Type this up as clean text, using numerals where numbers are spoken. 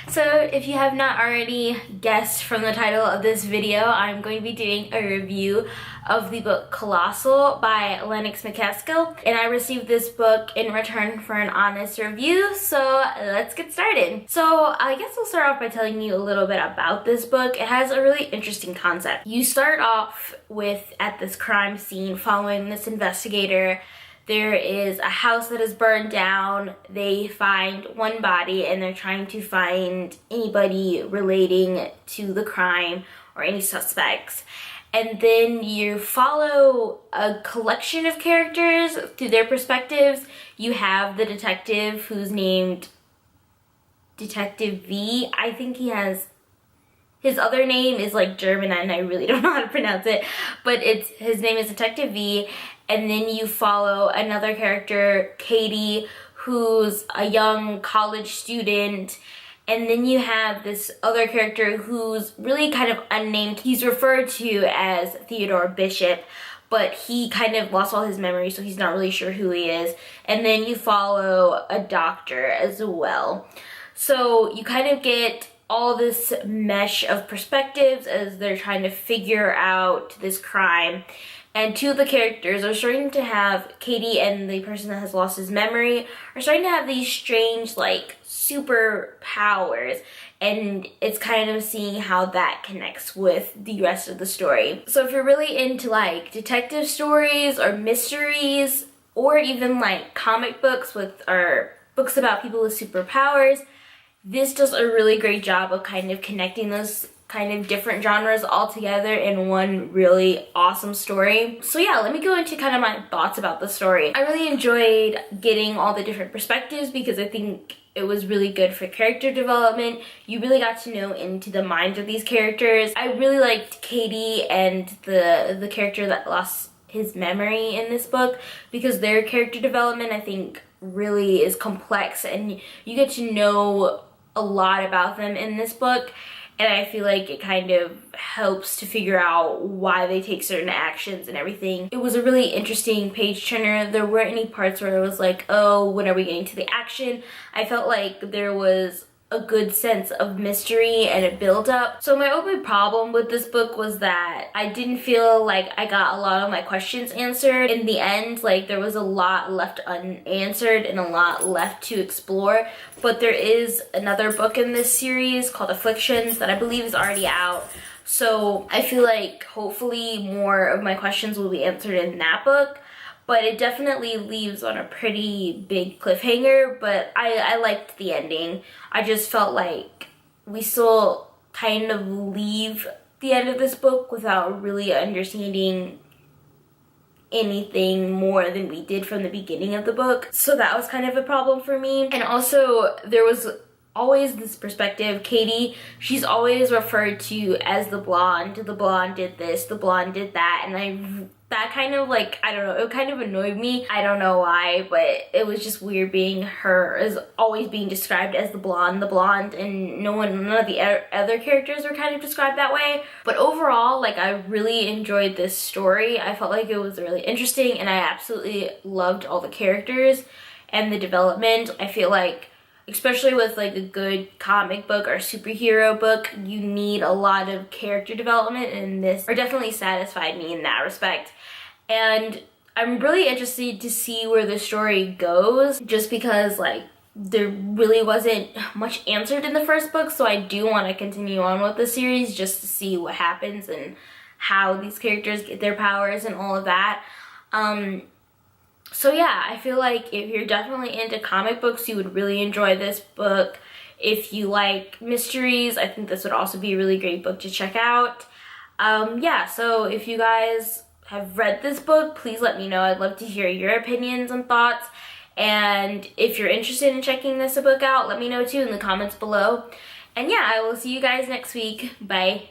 So if you have not already guessed from the title of this video, I'm going to be doing a review of the book Colossal by Lennox McCaskill, and I received this book in return for an honest review, so let's get started. So I guess I'll start off by telling you a little bit about this book. It has a really interesting concept. You start off with at this crime scene following this investigator. There is a house that is burned down. They find one body and they're trying to find anybody relating to the crime or any suspects. And then you follow a collection of characters through their perspectives. You have the detective who's named Detective V. I think he has, his other name is like German and I really don't know how to pronounce it, but his name is Detective V. And then you follow another character, Katie, who's a young college student. And then you have this other character who's really kind of unnamed. He's referred to as Theodore Bishop, but he kind of lost all his memory, so he's not really sure who he is. And then you follow a doctor as well. So you kind of get all this mesh of perspectives as they're trying to figure out this crime. And two of the characters are starting to have, Katie and the person that has lost his memory, are starting to have these strange, like, superpowers. And it's kind of seeing how that connects with the rest of the story. So if you're really into, like, detective stories or mysteries, or even, like, comic books or books about people with superpowers, this does a really great job of kind of connecting those kind of different genres all together in one really awesome story. So yeah, let me go into kind of my thoughts about the story. I really enjoyed getting all the different perspectives because I think it was really good for character development. You really got to know into the minds of these characters. I really liked Katie and the character that lost his memory in this book because their character development I think really is complex and you get to know a lot about them in this book. And I feel like it kind of helps to figure out why they take certain actions and everything. It was a really interesting page turner. There weren't any parts where it was like, oh, when are we getting to the action? I felt like there was a good sense of mystery and a build-up. So my only problem with this book was that I didn't feel like I got a lot of my questions answered. In the end, like there was a lot left unanswered and a lot left to explore. But there is another book in this series called Afflictions that I believe is already out. So I feel like hopefully more of my questions will be answered in that book. But it definitely leaves on a pretty big cliffhanger, but I liked the ending. I just felt like we still kind of leave the end of this book without really understanding anything more than we did from the beginning of the book. So that was kind of a problem for me. And also there was always this perspective. Katie, she's always referred to as the blonde did this, the blonde did that, and that kind of like, I don't know, it kind of annoyed me. I don't know why, but it was just weird being her as always being described as the blonde, and none of the other characters were kind of described that way. But overall, like I really enjoyed this story. I felt like it was really interesting and I absolutely loved all the characters and the development. I feel like especially with like a good comic book or superhero book, you need a lot of character development, and this definitely satisfied me in that respect. And I'm really interested to see where the story goes, just because like there really wasn't much answered in the first book, so I do want to continue on with the series just to see what happens and how these characters get their powers and all of that. So yeah, I feel like if you're definitely into comic books, you would really enjoy this book. If you like mysteries, I think this would also be a really great book to check out. Yeah, so if you guys have read this book, please let me know. I'd love to hear your opinions and thoughts. And if you're interested in checking this book out, let me know too in the comments below. And yeah, I will see you guys next week. Bye.